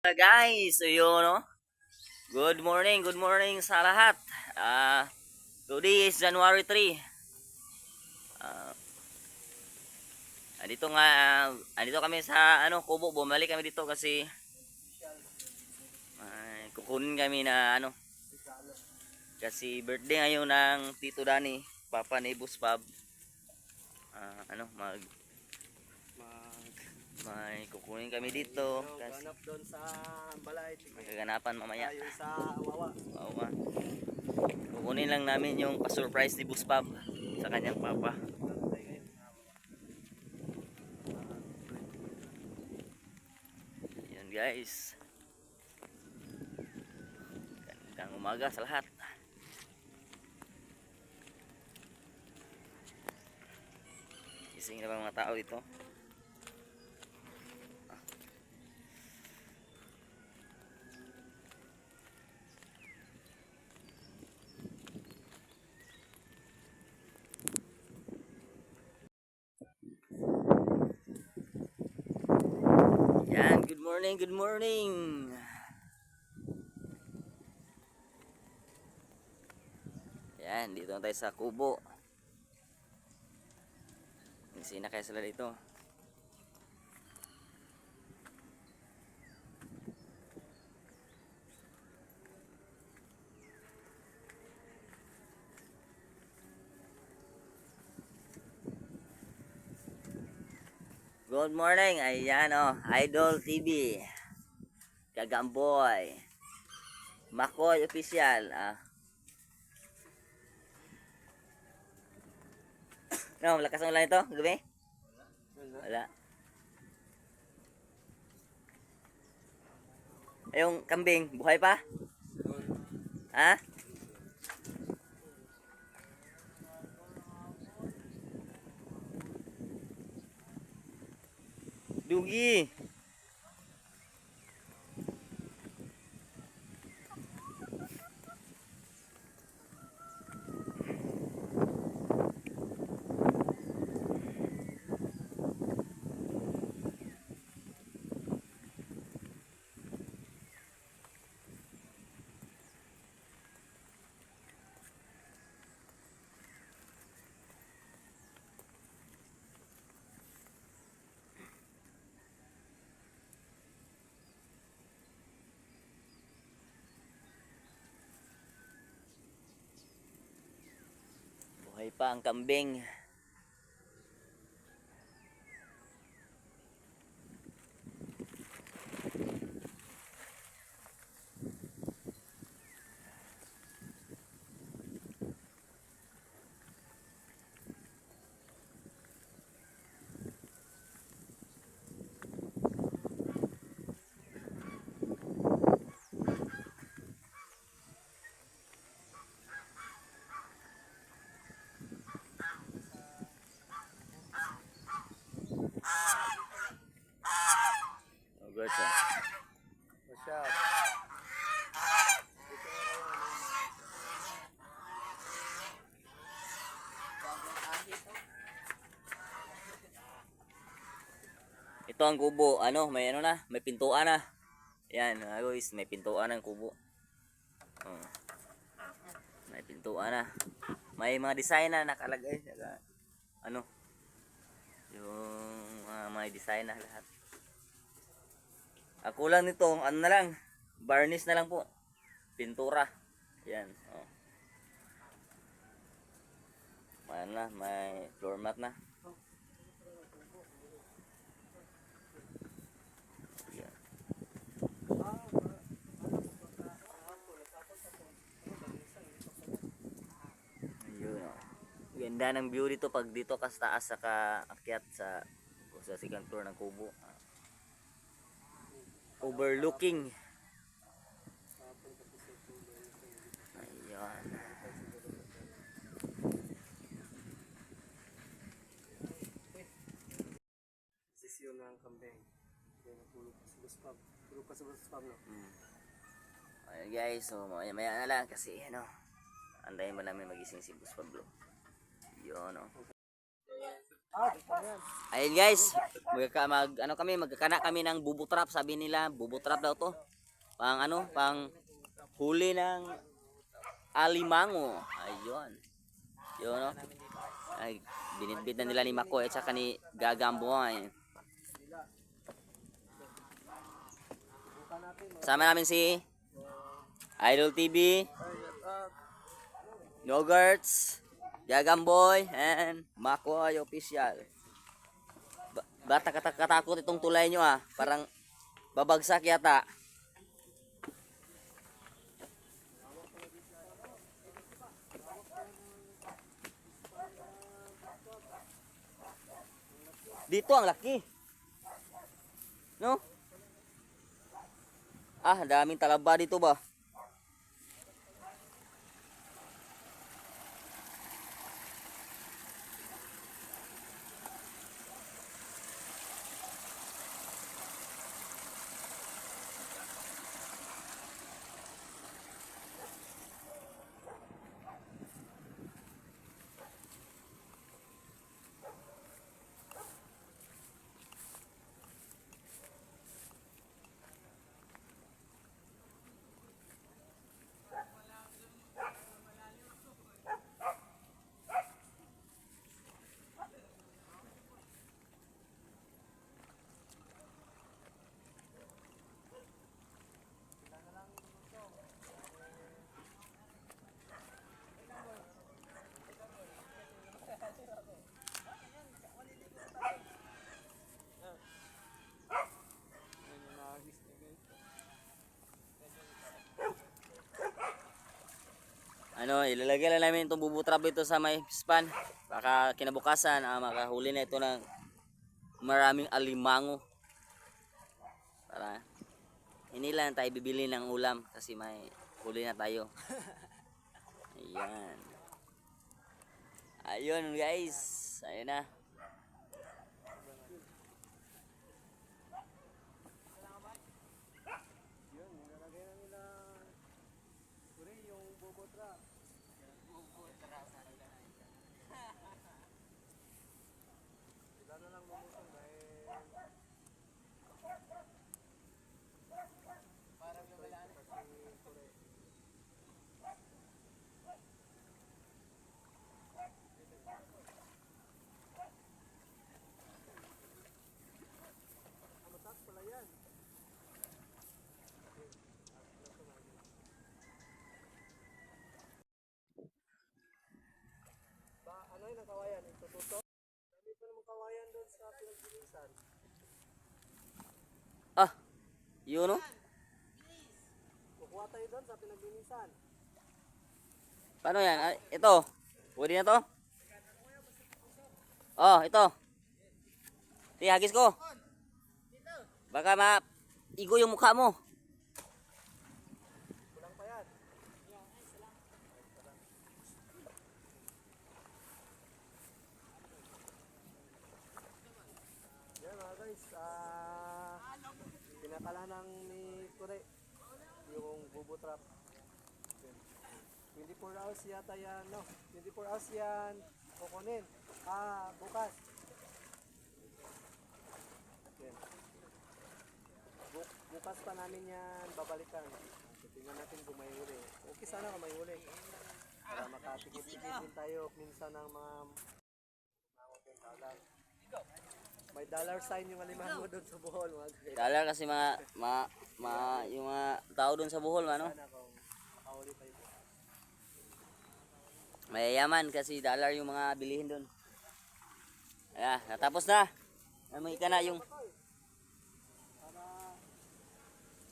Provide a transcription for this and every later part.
Guys, so yun, no? Good morning sa lahat. Today is January 3. Ah, andito kami sa Kubo. Bumalik kami dito kasi kukunin kami na kasi birthday ngayon ng Tito Dani, Papa ni Buspab. Mag may kukunin kami dito kasi ganap doon sa balay. magkaganapan mamaya. Tayo sa Wawa. Wawa. Kukunin lang namin yung pa-surprise ni Buspab sa kanyang papa. Yan guys. Gandang umaga sa lahat. Gising na ba mga tao dito? Yan, good morning, good morning. Yan, dito na tayo sa Kubo. Gising na kaya sila dito. Good morning, ayan Idol TV, Kagamboy, Makoy Official. Malakas ang ulan ito, gabi? Wala. Yung kambing, buhay pa? Ha? Dugi. Buhay pa ang kambing. Good siya. Masyad. Ito ang kubo, may pintuan na. Yan, guys, may pintuan ng kubo. May pintuan na. May mga design na nakalagay. Yung mga design na lahat. Ako lang nito, varnish na lang po. Pintura. Yan, may floor mat na. Yan. Ayun, ganda ng view dito pag dito ka sa taas akyat sa second floor ng kubo. Overlooking. Ayan. Sisyon ng kambing. Yan ang tulog pa sa Buspab. Tulog pa sa Buspab, no? Ayan guys, so maya na lang kasi andayin mo namin magising si Buspab. Yun, Ayun guys, magkakana kami ng bubo trap, sabi nila, bubo trap daw to. Pang ano, pang huli ng alimango. Ayun. Yun no. Ay, binitbit na nila ni Makoy at saka ni Gagamboy. Sama namin si Idol TV, Nogerts, Gagamboy, and Makoy Official. Bata katakot itong tulay nyo ah. Parang babagsak yata. Dito ang laki. No? Ah, daming talaba dito ba? Ano, ilalagay lang namin itong bubutrap dito sa may span. Baka kinabukasan, makahuli na ito ng maraming alimango. Para hindi lang tayo bibili ng ulam kasi may huli na tayo. Ayan. Ayun guys. Ayun na. Yun, nilalagay na nila uri yung bubotra. Sila na lang lumusong dahil parang nawalaan kasi uri. Matas pala yan. Ano yun ang kawayan? Ito tuto? Dami pa namang kawayan doon sa pinagbinisan. Ah, yun no? Kukuha tayo doon sa pinagbinisan. Paano yan? Ah, ito. Pwede na to? Oh, ito. Hagis ko. Baka igo yung mukha mo. Kulang pa yan. Yan mga guys, pinakalanan ni Kure yung bubo trap. 24 hours yata yan, no? 24 hours yan kukunin. Bukas. Yan. Bukas pa namin yan babalikan. So, tingnan natin kung may huli. Okay sana kung may huli. Para makatikip-tikip din tayo minsan ng mga dollar. May dollar sign yung alimango doon sa Bohol, mga guys. Dollar kasi yung mga tao doon sa Bohol, ano? Sana kung makahuli tayo. Mayayaman kasi dollar yung mga bilihin doon. Ayan, natapos na. Namang ika na yung Para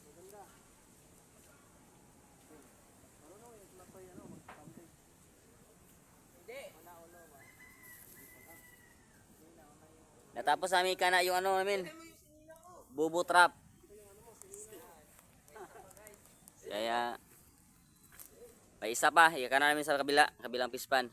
maganda. Marunong yung lakoy magkambing. Hindi. natapos namin ika na yung ano namin. Bubo trap. Kaya may isa pa, ika na namin sa kabilang pispan.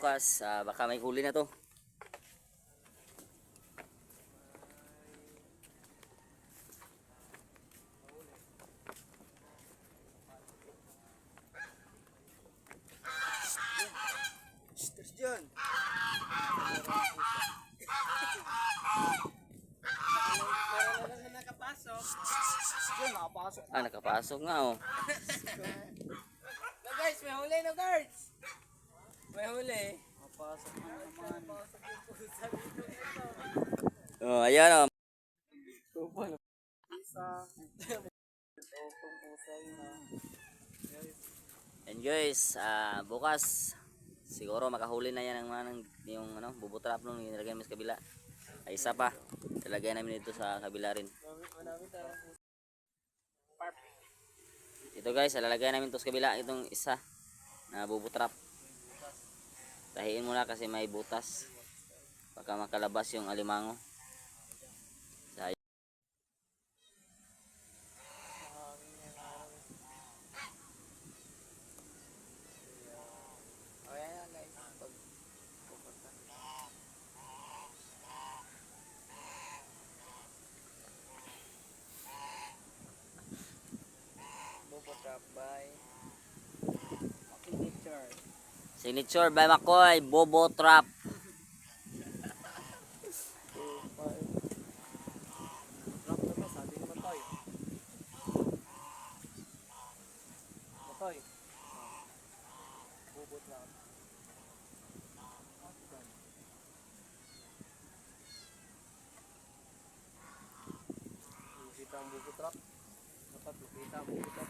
bukas, baka may huli na to. Christian. Nakapasok. Yun, nakapasok. Nakapasok nga oh. No guys, may huli no guards. May huli. Nakapasok na naman. Oh, ayan oh. Tupal. Isa. Tupong pusay na. And guys, bukas siguro makahuli na yan yung ano, bubutrap nung nilagay namin sa kabila. Ay isa pa, ilagay namin dito sa kabila rin. Ito guys, ilalagay namin to sa kabila itong isa na bubutrap. Tahiin muna kasi may butas. Baka makalabas yung alimango. Bubutrap by signature. Signature by Makoy, Bobo Trap. Drop na to, sabi ni Matoy. Matoy. Bubot lang. Kita ang bubot trap. Dapat kita ang bubot trap.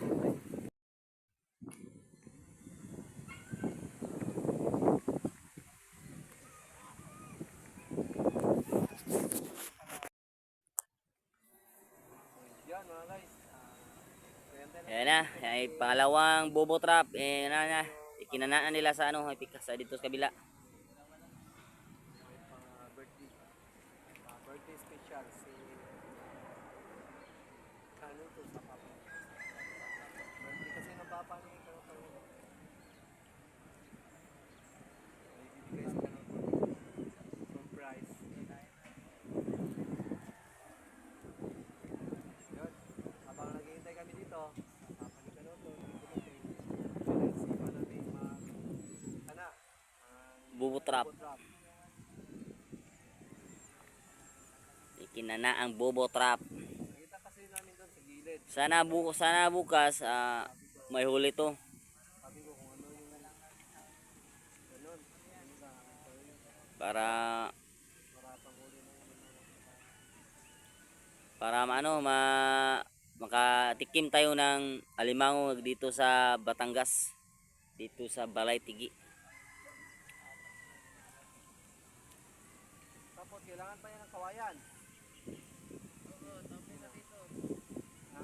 Yan mga guys. Ayan na, ay pangalawang Bobo Trap. Na, ikinanaan nila sa ano, ipikas sa dito sa kabila. Birthday. Birthday special si ano to sa papa. Birthday kasi ng papa ni Kano. May bibigay sa Kano. Surprise. Yun. Habang naghihintay kami dito, papa ni Kano to, pinagsipan natin Bobo Trap. trap. Ikinana ang Bobo Trap. Nakita kasi namin doon sa gilid. Sana bukas may huli to. Sabi ko kung ano yung ganun. Ano ba? Para Maratang huli na yun. para makatikim tayo ng alimango dito sa Batangas. Dito sa Balay Tigi. Tapos kailangan pa yan ng kawayan. Ha?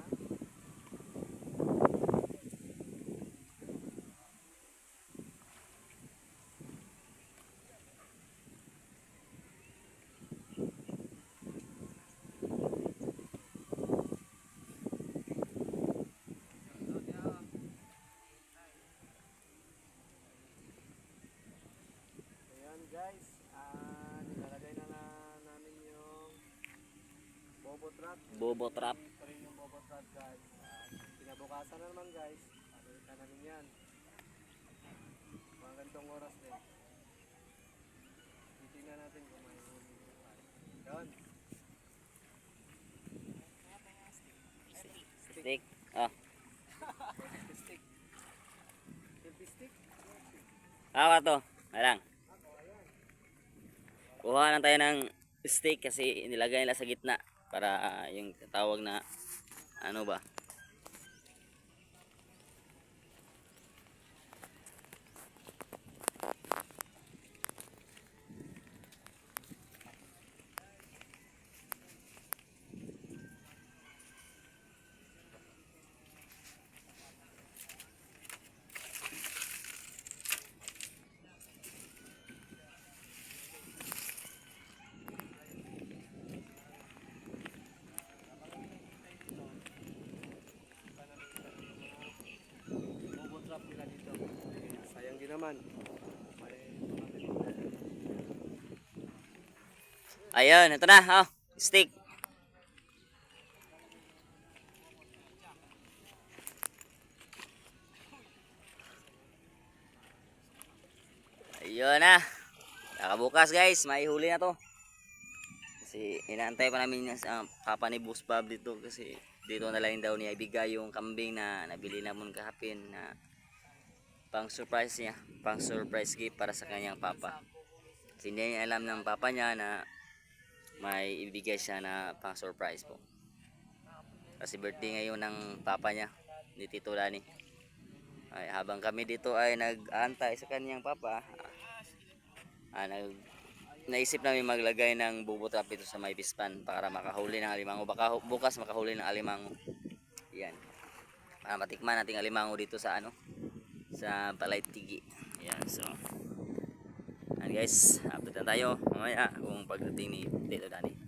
Ayan guys, nilalagay na namin yung bobo trap. Bobo Trap. Pa rin yung bobo trap guys. Kinabukasan na naman guys, palitan namin yan. Mga ganitong oras din. Titingnan natin kung may huli. Yun. Stick. Ah, Stick. Selfie stick. awa to. Alang. Kuha lang tayo ng stick kasi nilagay nila sa gitna para yung tawag na ano ba. Bobo trap nila dito. Sayang din naman. May Ayun, ito na. Oh, stick. Ayun na. Nakabukas guys, may huli na to. Kasi inaantay pa namin yung papa ni Boss Bob dito kasi dito na lang daw niya ibigay yung kambing na nabili namon kahapin na pang surprise niya, pang surprise gift para sa kanyang papa. Kasi hindi niya alam ng papa niya na may ibigay siya na pang surprise po. Kasi birthday ngayon ng papa niya, ni Tito Lani. Ay, habang kami dito ay nag-aantay sa kanyang papa, naisip namin maglagay ng bubot trap dito sa may pispan para makahuli ng alimango. Baka bukas makahuli ng alimango. Yan. Para matikman natin alimango dito sa sa Palaytigi. Yan, so. Yan guys, update na tayo mamaya kung pagdating ni Tito Dani.